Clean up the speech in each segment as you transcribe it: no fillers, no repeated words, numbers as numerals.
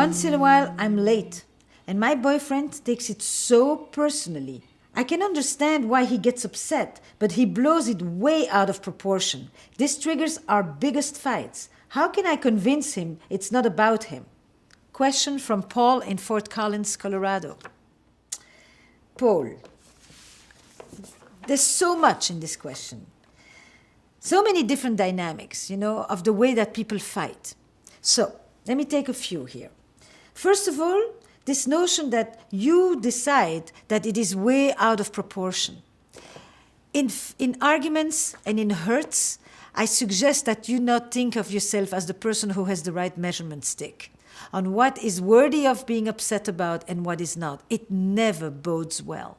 Once in a while, I'm late, and my boyfriend takes it so personally. I can understand why he gets upset, but he blows it way out of proportion. This triggers our biggest fights. How can I convince him it's not about him? Question from Paul in Fort Collins, Colorado. Paul, there's so much in this question. So many different dynamics, of the way that people fight. So, let me take a few here. First of all, this notion that you decide that it is way out of proportion. In arguments and in hurts, I suggest that you not think of yourself as the person who has the right measurement stick on what is worthy of being upset about and what is not. It never bodes well.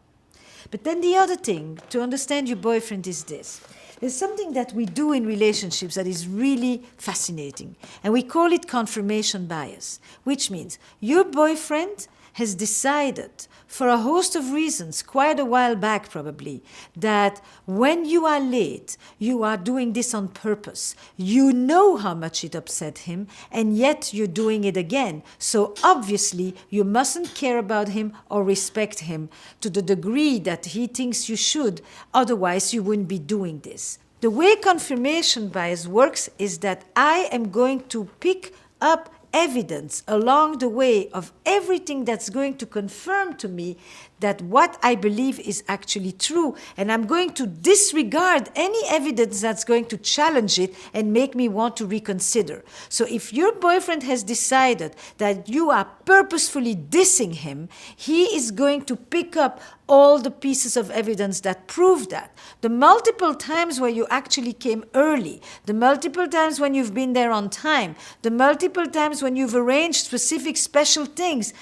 But then the other thing to understand your boyfriend is this. There's something that we do in relationships that is really fascinating, and we call it confirmation bias, which means your boyfriend has decided, for a host of reasons, quite a while back probably, that when you are late, you are doing this on purpose. You know how much it upset him, and yet you're doing it again. So obviously, you mustn't care about him or respect him to the degree that he thinks you should, otherwise you wouldn't be doing this. The way confirmation bias works is that I am going to pick up evidence along the way of everything that's going to confirm to me that what I believe is actually true, and I'm going to disregard any evidence that's going to challenge it and make me want to reconsider. So if your boyfriend has decided that you are purposefully dissing him, he is going to pick up all the pieces of evidence that prove that. The multiple times where you actually came early, the multiple times when you've been there on time, the multiple times when you've arranged specific special things,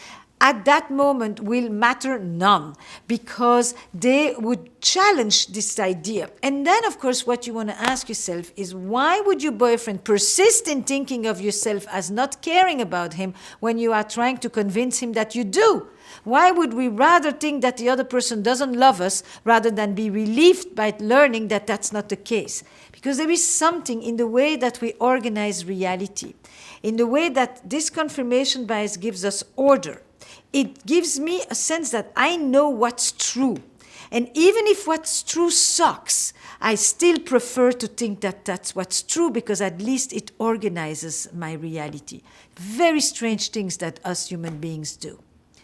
at that moment will matter none, because they would challenge this idea. And then, of course, what you want to ask yourself is, why would your boyfriend persist in thinking of yourself as not caring about him when you are trying to convince him that you do? Why would we rather think that the other person doesn't love us rather than be relieved by learning that that's not the case? Because there is something in the way that we organize reality, in the way that this confirmation bias gives us order. It gives me a sense that I know what's true. And even if what's true sucks, I still prefer to think that that's what's true, because at least it organizes my reality. Very strange things that us human beings do.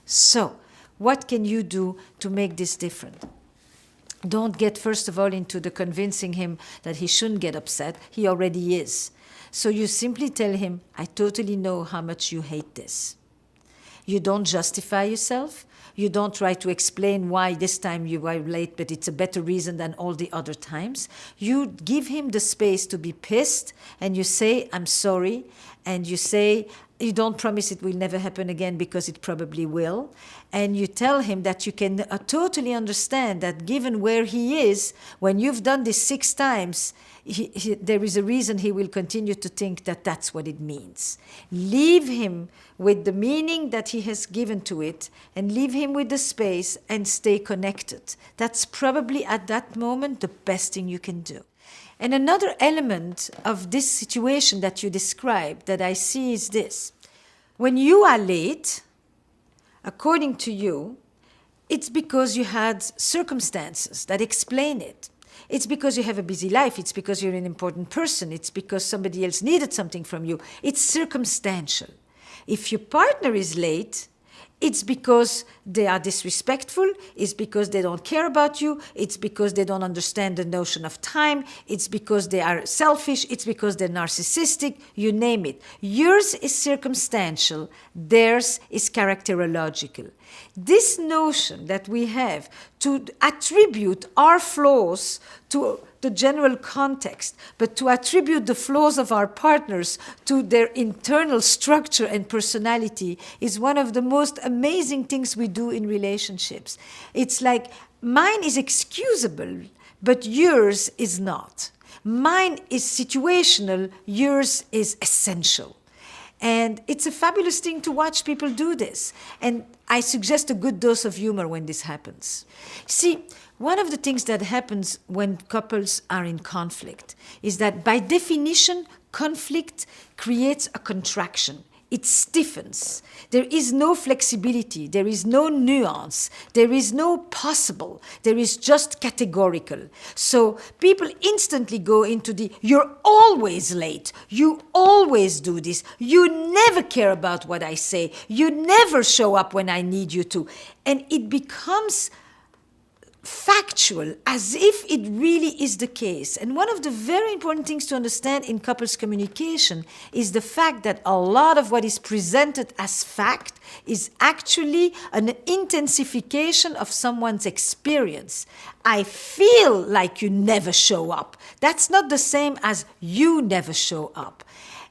So, what can you do to make this different? Don't get, first of all, into the convincing him that he shouldn't get upset. He already is. So you simply tell him, I totally know how much you hate this. You don't justify yourself. You don't try to explain why this time you were late, but it's a better reason than all the other times. You give him the space to be pissed, and you say, I'm sorry, and you say, you don't promise it will never happen again, because it probably will. And you tell him that you can totally understand that given where he is, when you've done this 6 times, there is a reason he will continue to think that that's what it means. Leave him with the meaning that he has given to it, and leave him with the space, and stay connected. That's probably at that moment the best thing you can do. And another element of this situation that you described that I see is this. When you are late, according to you, it's because you had circumstances that explain it. It's because you have a busy life. It's because you're an important person. It's because somebody else needed something from you. It's circumstantial. If your partner is late, it's because they are disrespectful, it's because they don't care about you, it's because they don't understand the notion of time, it's because they are selfish, it's because they're narcissistic, you name it. Yours is circumstantial, theirs is characterological. This notion that we have to attribute our flaws to the general context, but to attribute the flaws of our partners to their internal structure and personality is one of the most amazing things we do in relationships. It's like, mine is excusable, but yours is not. Mine is situational, yours is essential. And it's a fabulous thing to watch people do this. And I suggest a good dose of humor when this happens. See, one of the things that happens when couples are in conflict is that by definition, conflict creates a contraction. it stiffens. There is no flexibility. There is no nuance. There is no possible. There is just categorical. So people instantly go into the, you're always late. You always do this. You never care about what I say. You never show up when I need you to. And it becomes factual, as if it really is the case. And one of the very important things to understand in couples communication is the fact that a lot of what is presented as fact is actually an intensification of someone's experience. I feel like you never show up. That's not the same as you never show up.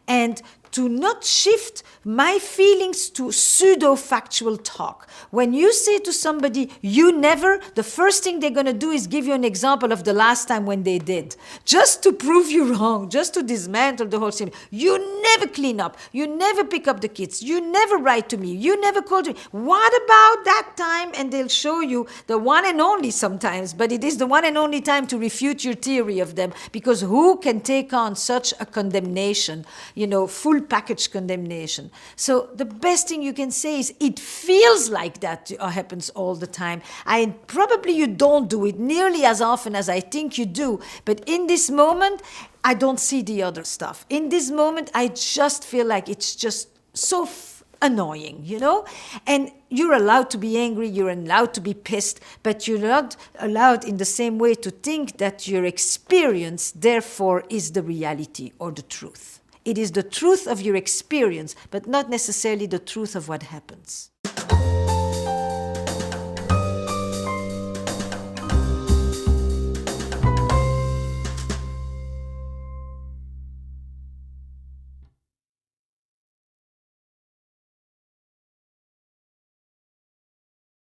And to not shift my feelings to pseudo-factual talk. When you say to somebody, you never, the first thing they're going to do is give you an example of the last time when they did. Just to prove you wrong, just to dismantle the whole thing. You never clean up. You never pick up the kids. You never write to me. You never call to me. What about that time? And they'll show you the one and only sometimes, but it is the one and only time to refute your theory of them, because who can take on such a condemnation, full package condemnation. So the best thing you can say is, it feels like that happens all the time. Probably you don't do it nearly as often as I think you do, but in this moment, I don't see the other stuff. In this moment, I just feel like it's just so annoying, And you're allowed to be angry, you're allowed to be pissed, but you're not allowed in the same way to think that your experience, therefore, is the reality or the truth. It is the truth of your experience, but not necessarily the truth of what happens.